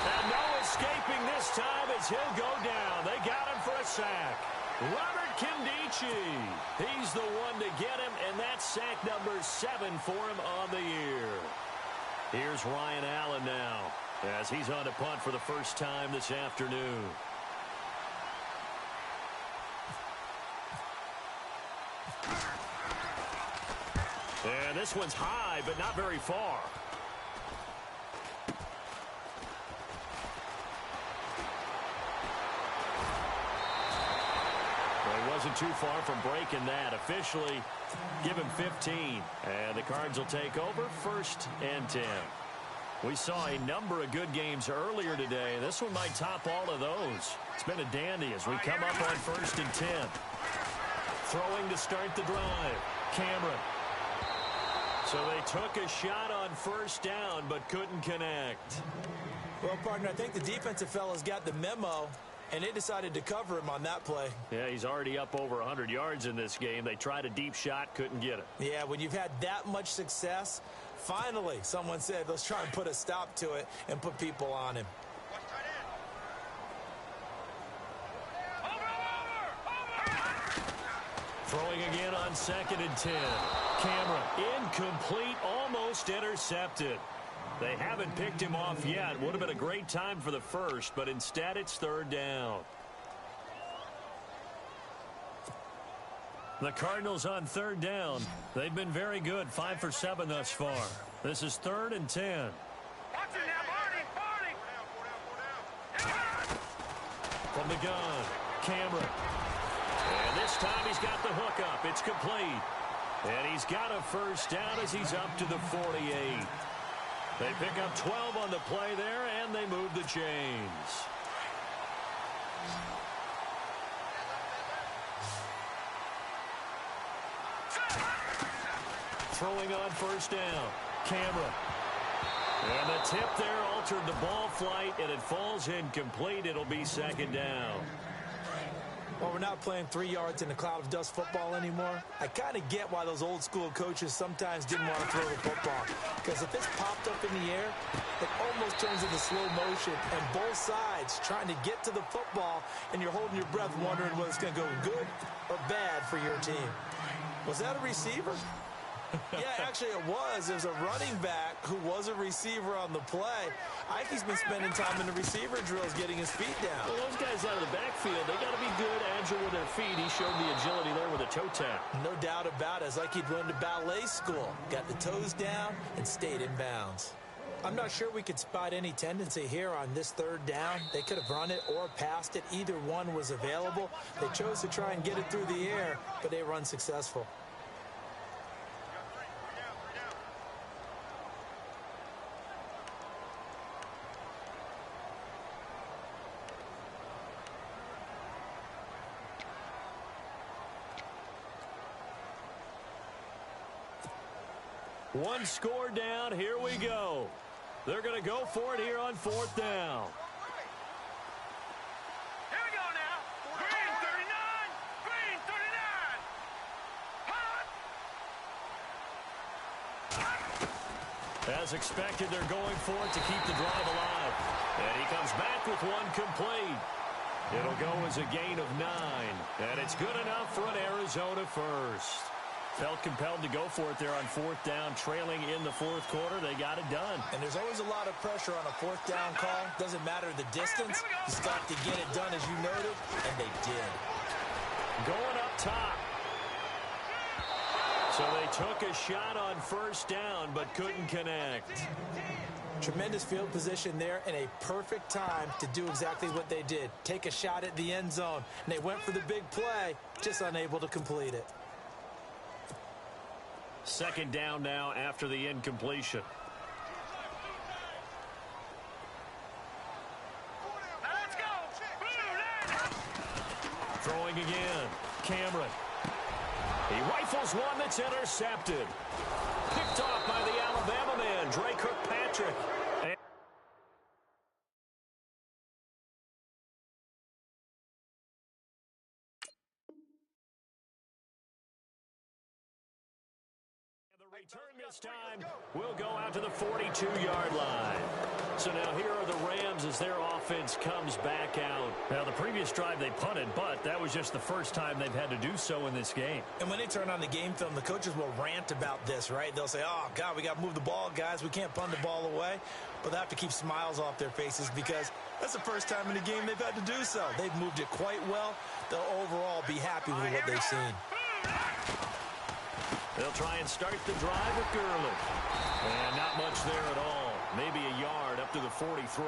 Speaker 2: And no escaping this time as he'll go down. They got him for a sack. Robert Kimdichie. He's the one to get him, and that's sack number 7 for him on the year. Here's Ryan Allen now as he's on to punt for the first time this afternoon. And this one's high, but not very far. Well, he wasn't too far from breaking that. Officially, give him 15. And the Cards will take over 1st and 10. We saw a number of good games earlier today. This one might top all of those. It's been a dandy as we come up on 1st and 10. Throwing to start the drive. Cameron. So they took a shot on 1st down, but couldn't connect.
Speaker 3: Well, partner, I think the defensive fellas got the memo, and they decided to cover him on that play.
Speaker 2: Yeah, he's already up over 100 yards in this game. They tried a deep shot, couldn't get it.
Speaker 3: Yeah, when you've had that much success, finally someone said, let's try and put a stop to it and put people on him.
Speaker 2: Throwing again on 2nd and 10. Cameron, incomplete, almost intercepted. They haven't picked him off yet. Would have been a great time for the first, but instead it's 3rd down. The Cardinals on 3rd down. They've been very good, 5 for 7 thus far. This is 3rd and 10.
Speaker 4: Watch it now, Barney.
Speaker 2: From the gun, Cameron. And this time he's got the hook up. It's complete. And he's got a 1st down as he's up to the 48. They pick up 12 on the play there, and they move the chains. Throwing on 1st down. Cameron. And the tip there altered the ball flight, and it falls incomplete. It'll be 2nd down.
Speaker 3: Well, we're not playing 3 yards in a cloud of dust football anymore. I kind of get why those old school coaches sometimes didn't want to throw the football. Because if it's popped up in the air, it almost turns into slow motion. And both sides trying to get to the football, and you're holding your breath wondering whether it's going to go good or bad for your team. Was that a receiver? Yeah, actually it was. It was a running back who was a receiver on the play. I think he's been spending time in the receiver drills getting his feet down.
Speaker 2: Well, those guys out of the backfield, they got to be good, agile with their feet. He showed the agility there with a toe tap.
Speaker 3: No doubt about it. It's like he'd run to ballet school. Got the toes down and stayed in bounds. I'm not sure we could spot any tendency here on this 3rd down. They could have run it or passed it. Either one was available. They chose to try and get it through the air, but they were unsuccessful.
Speaker 2: One score down. Here we go. They're going to go for it here on 4th down.
Speaker 4: Here we go now. Green 39. Green 39.
Speaker 2: As expected, they're going for it to keep the drive alive. And he comes back with one complete. It'll go as a gain of 9. And it's good enough for an Arizona first. Felt compelled to go for it there on 4th down, trailing in the 4th quarter. They got it done.
Speaker 3: And there's always a lot of pressure on a 4th down call. Doesn't matter the distance. You still have to get it done as you noted, and they did.
Speaker 2: Going up top. So they took a shot on 1st down, but couldn't connect.
Speaker 3: Tremendous field position there and a perfect time to do exactly what they did. Take a shot at the end zone. And they went for the big play, just unable to complete it.
Speaker 2: 2nd down now after the incompletion.
Speaker 4: Now let's go. Blue line.
Speaker 2: Cameron. He rifles one that's intercepted. Picked off by the Alabama man, Dre Kirkpatrick. And the return this time will go out to the 42-yard line. So now here are the Rams as their offense comes back out. Now, the previous drive they punted, but that was just the first time they've had to do so in this game.
Speaker 3: And when they turn on the game film, the coaches will rant about this, right? They'll say, oh, God, we got to move the ball, guys. We can't punt the ball away. But they have to keep smiles off their faces because that's the first time in the game they've had to do so. They've moved it quite well. They'll overall be happy with what they've seen.
Speaker 2: They'll try and start the drive with Gurley. And not much there at all. Maybe a yard up to the 43.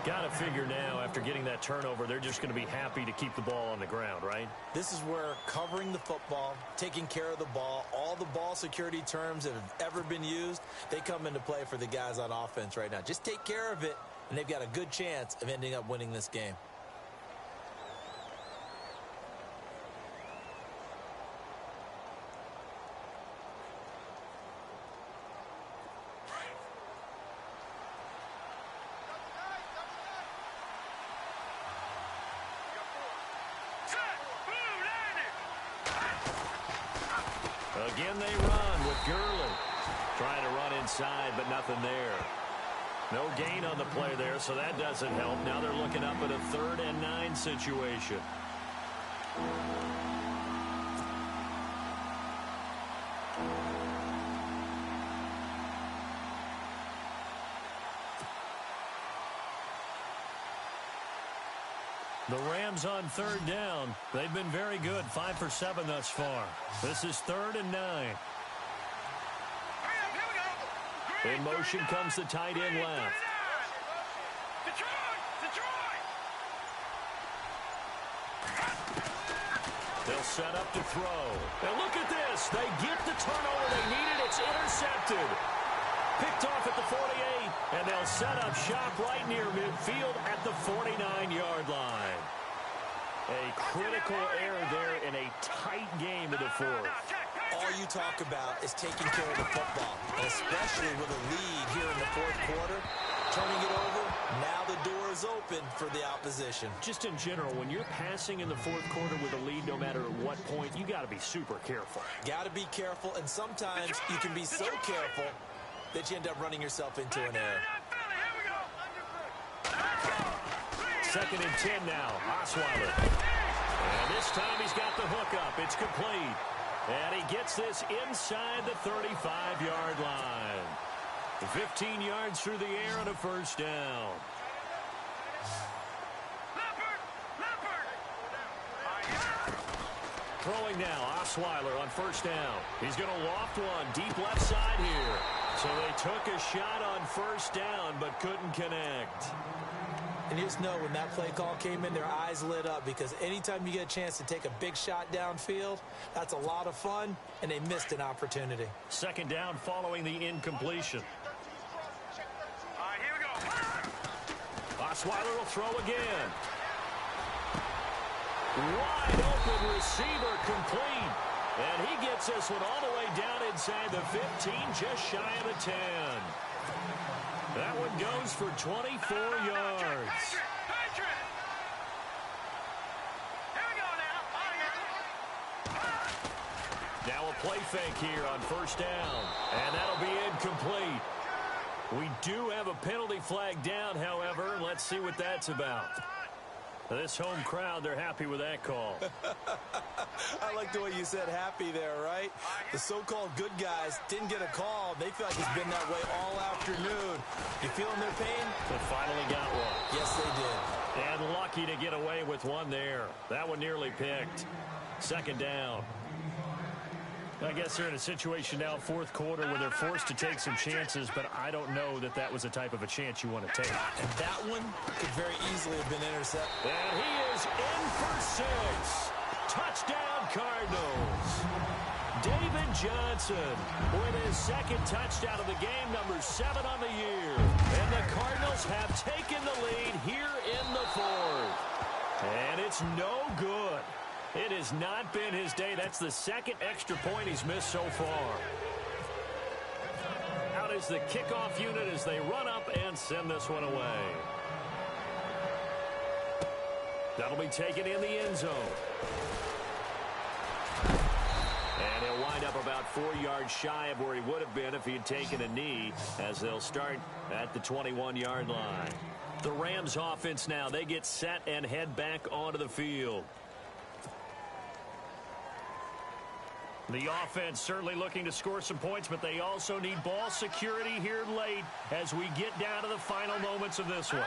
Speaker 2: Got to figure now, after getting that turnover, they're just going to be happy to keep the ball on the ground, right?
Speaker 3: This is where covering the football, taking care of the ball, all the ball security terms that have ever been used, they come into play for the guys on offense right now. Just take care of it, and they've got a good chance of ending up winning this game.
Speaker 2: Again, they run with Gurley. Trying to run inside, but nothing there. No gain on the play there, so that doesn't help. Now they're looking up at a 3rd and 9 situation. The Rams on 3rd down. They've been very good, 5 for 7 thus far. This is 3rd and 9. In motion comes the tight end left. They'll set up to throw. And look at this. They get the turnover they needed. It's intercepted. Picked off at the 48, and they'll set up shop right near midfield at the 49-yard line. A critical error there in a tight game in the 4th.
Speaker 3: All you talk about is taking care of the football, and especially with a lead here in the 4th quarter. Turning it over, now the door is open for the opposition.
Speaker 2: Just in general, when you're passing in the 4th quarter with a lead, no matter at what point, you got to be super careful.
Speaker 3: Got to be careful, and sometimes you can be so careful that you end up running yourself into an error.
Speaker 2: 2nd and 10 now. Osweiler. And this time he's got the hook up. It's complete. And he gets this inside the 35-yard line. 15 yards through the air on a 1st down. Throwing now, Osweiler on 1st down. He's going to loft one deep left side here. So they took a shot on 1st down, but couldn't connect.
Speaker 3: And you just know when that play call came in, their eyes lit up because anytime you get a chance to take a big shot downfield, that's a lot of fun, and they missed an opportunity.
Speaker 2: 2nd down following the incompletion.
Speaker 4: All right, here we go.
Speaker 2: Osweiler will throw again. Wide open receiver complete. And he gets this one all the way down inside the 15, just shy of the 10. That one goes for 24 yards. Now a play fake here on 1st down. And that'll be incomplete. We do have a penalty flag down, however. Let's see what that's about. This home crowd, they're happy with that call.
Speaker 3: I like the way you said happy there, right? The so-called good guys didn't get a call. They feel like it's been that way all afternoon. You feeling their pain?
Speaker 2: They finally got one.
Speaker 3: Yes, they did.
Speaker 2: And lucky to get away with one there. That one nearly picked. 2nd down. I guess they're in a situation now, 4th quarter, where they're forced to take some chances, but I don't know that that was the type of a chance you want to take.
Speaker 3: And that one could very easily have been intercepted.
Speaker 2: And he is in for 6. Touchdown, Cardinals. David Johnson with his 2nd touchdown of the game, number 7 on the year. And the Cardinals have taken the lead here in the 4th. And it's no good. It has not been his day. That's the second extra point he's missed so far. Out is the kickoff unit as they run up and send this one away. That'll be taken in the end zone. And he'll wind up about 4 yards shy of where he would have been if he had taken a knee, as they'll start at the 21-yard line. The Rams offense now, they get set and head back onto the field. The offense certainly looking to score some points, but they also need ball security here late as we get down to the final moments of this one.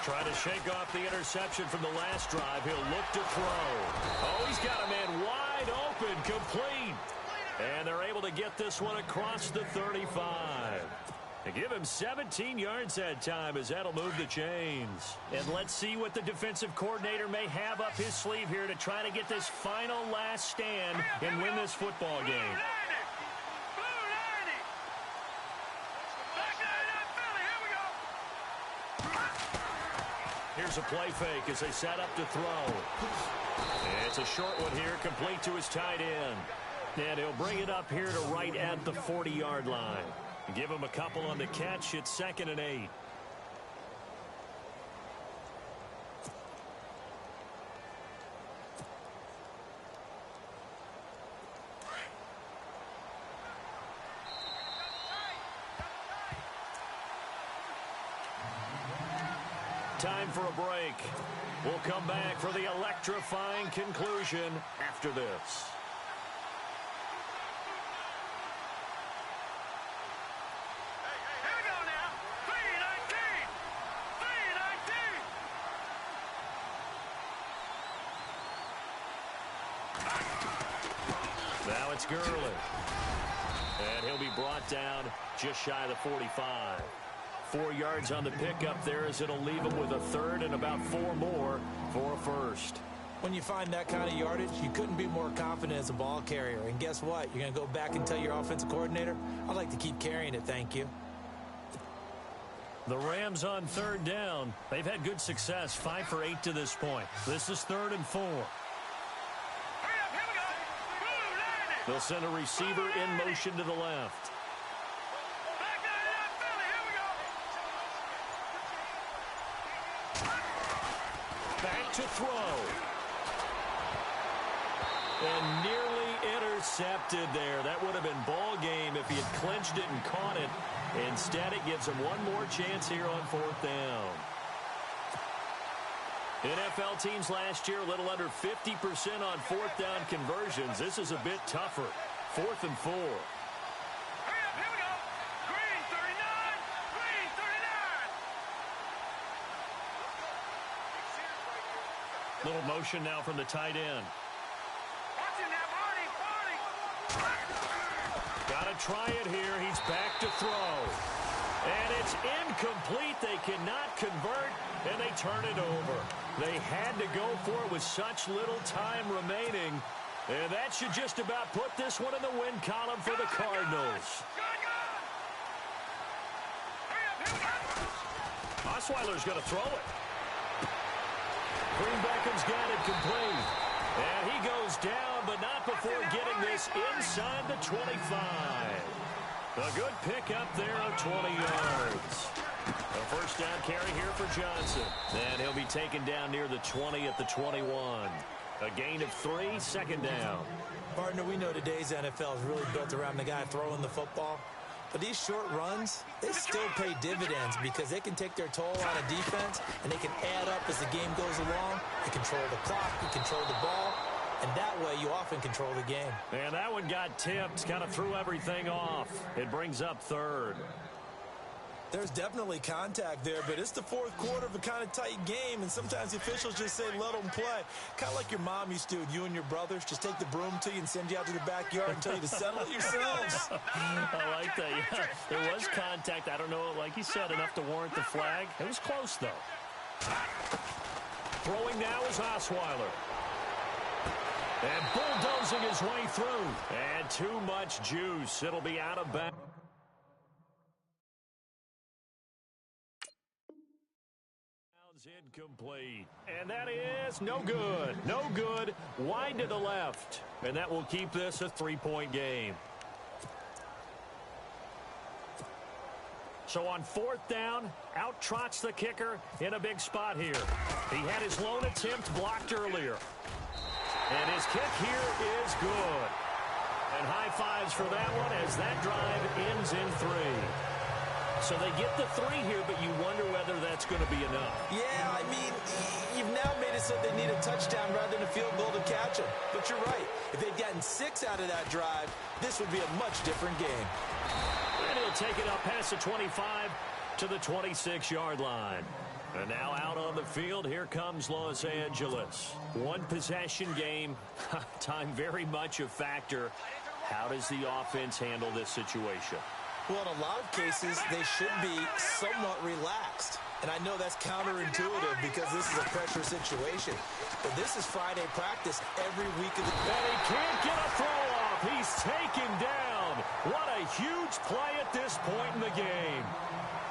Speaker 2: Trying to shake off the interception from the last drive. He'll look to throw. Oh, he's got a man wide open, complete. And they're able to get this one across the 35. They give him 17 yards that time as that'll move the chains. And let's see what the defensive coordinator may have up his sleeve here to try to get this final last stand and win this football game. Here's a play fake as they set up to throw. It's a short one here, complete to his tight end. And he'll bring it up here to right at the 40-yard line. Give him a couple on the catch. It's 2nd and 8. Time for a break. We'll come back for the electrifying conclusion after this.
Speaker 4: Here we go now. 3-19.
Speaker 2: Now it's Gurley. And he'll be brought down just shy of the 45. 4 yards on the pickup there as it'll leave him with a third and about 4 more for a first.
Speaker 3: When you find that kind of yardage, you couldn't be more confident as a ball carrier. And guess what? You're going to go back and tell your offensive coordinator, I'd like to keep carrying it, thank you.
Speaker 2: The Rams on 3rd down. They've had good success, 5 for 8 to this point. This is 3rd and 4. They'll send a receiver in motion to the left. Back to throw. And nearly intercepted there. That would have been ball game if he had clinched it and caught it. Instead, it gives him one more chance here on 4th down. NFL teams last year, a little under 50% on 4th down conversions. This is a bit tougher. 4th and 4. Little motion now from the tight end. Got to try it here. He's back to throw. And it's incomplete. They cannot convert, and they turn it over. They had to go for it with such little time remaining. And that should just about put this one in the win column for the Cardinals. Osweiler's going to throw it. Green Beckham's got it complete. And he goes down, but not before getting this inside the 25. A good pickup there of 20 yards. A first down carry here for Johnson. And he'll be taken down near the 20 at the 21. A gain of 3, 2nd down.
Speaker 3: Partner, we know today's NFL is really built around the guy throwing the football. But these short runs, they still pay dividends because they can take their toll on a defense and they can add up as the game goes along. They control the clock, you control the ball, and that way you often control the game.
Speaker 2: And that one got tipped, kind of threw everything off. It brings up 3rd.
Speaker 3: There's definitely contact there, but it's the 4th quarter of a kind of tight game, and sometimes the officials just say, let them play. Kind of like your mom used to with you and your brothers. Just take the broom to you and send you out to the backyard and tell you to settle it yourselves.
Speaker 2: I like that. Yeah, there was contact. I don't know, like you said, enough to warrant the flag. It was close, though. Throwing now is Osweiler. And bulldozing his way through. And too much juice. It'll be out of bounds. incomplete. And that is no good. No good. Wide to the left. And that will keep this a 3-point game. So on 4th down, out trots the kicker in a big spot here. He had his lone attempt blocked earlier. And his kick here is good. And high fives for that one as that drive ends in 3. So they get the 3 here, but you wonder whether that's going to be enough.
Speaker 3: Yeah, I mean, you've now made it so they need a touchdown rather than a field goal to catch them. But you're right. If they'd gotten 6 out of that drive, this would be a much different game.
Speaker 2: And he'll take it up past the 25 to the 26-yard line. And now out on the field, here comes Los Angeles. One possession game, time very much a factor. How does the offense handle this situation?
Speaker 3: Well, in a lot of cases, they should be somewhat relaxed. And I know that's counterintuitive because this is a pressure situation. But this is Friday practice every week of the year.
Speaker 2: And he can't get a throw off. He's taken down. What a huge play at this point in the game.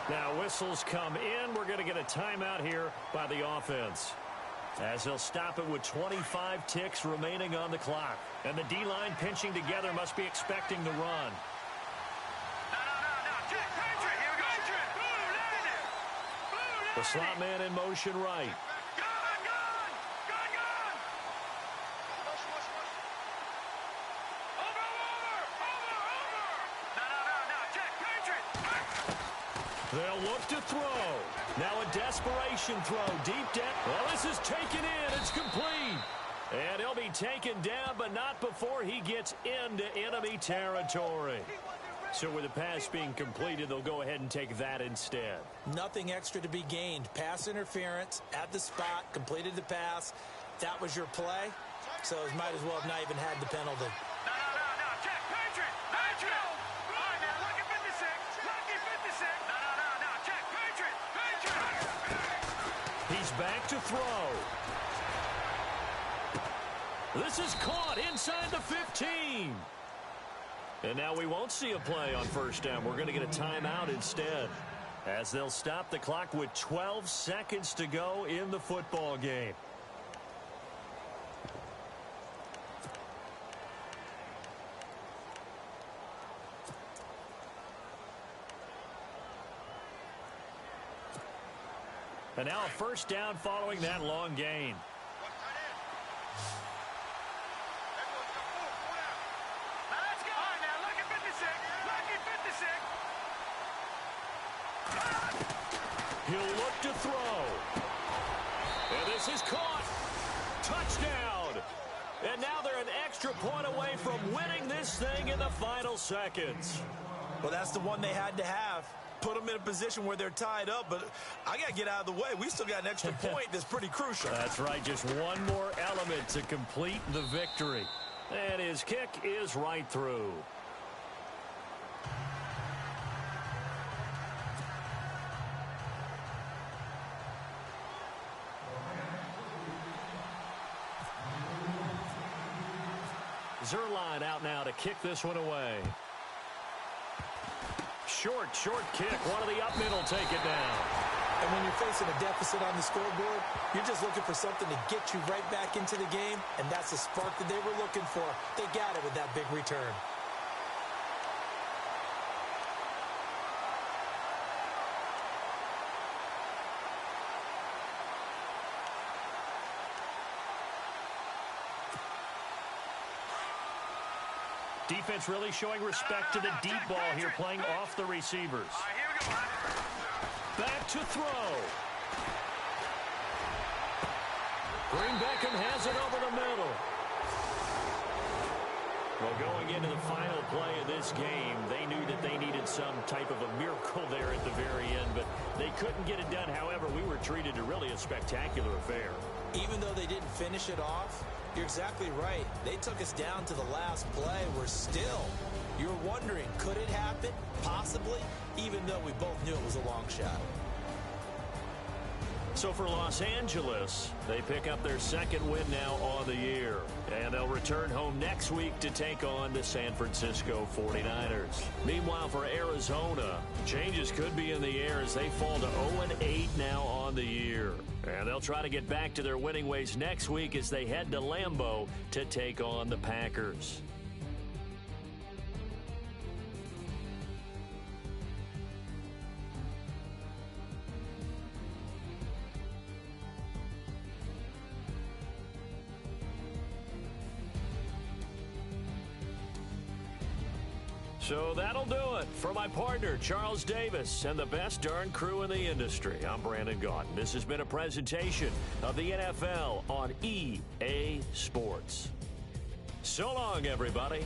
Speaker 2: Now whistles come in. We're going to get a timeout here by the offense, as they'll stop it with 25 ticks remaining on the clock. And the D-line pinching together must be expecting the run. The slot man in motion right. They'll look to throw. Now a desperation throw. Deep down. Well, this is taken in. It's complete. And he'll be taken down, but not before he gets into enemy territory. So with the pass being completed, they'll go ahead and take that instead.
Speaker 3: Nothing extra to be gained. Pass interference at the spot, completed the pass. That was your play, so it might as well have not even had the penalty.
Speaker 4: No, check, Patriot, Patriot. All right, now, lucky 56, lucky 56. No, check, Patriot, Patriot.
Speaker 2: He's back to throw. This is caught inside the 15. And now we won't see a play on 1st down. We're going to get a timeout instead, as they'll stop the clock with 12 seconds to go in the football game. And now a 1st down following that long gain. He'll look to throw. And this is caught. Touchdown. And now they're an extra point away from winning this thing in the final seconds.
Speaker 3: Well, that's the one they had to have. Put them in a position where they're tied up, but I got to get out of the way. We still got an extra point that's pretty crucial.
Speaker 2: That's right. Just one more element to complete the victory. And his kick is right through. Zerline out now to kick this one away. Short kick. One of the up middle take it down.
Speaker 3: And when you're facing a deficit on the scoreboard, you're just looking for something to get you right back into the game, and that's the spark that they were looking for. They got it with that big return.
Speaker 2: Defense really showing respect to the deep ball here, playing off the receivers.
Speaker 4: All right, here we go.
Speaker 2: Back to throw. Green Beckham has it over the middle. Well, going into the final play of this game, they knew that they needed some type of a miracle there at the very end, but they couldn't get it done. However, we were treated to really a spectacular affair.
Speaker 3: Even though they didn't finish it off, you're exactly right. They took us down to the last play. We're still, you're wondering, could it happen? Possibly, even though we both knew it was a long shot.
Speaker 2: So for Los Angeles, they pick up their second win now on the year. And they'll return home next week to take on the San Francisco 49ers. Meanwhile, for Arizona, changes could be in the air as they fall to 0-8 now on the year. And they'll try to get back to their winning ways next week as they head to Lambeau to take on the Packers. So that'll do it. For my partner, Charles Davis, and the best darn crew in the industry, I'm Brandon Gaudin. This has been a presentation of the NFL on EA Sports. So long, everybody.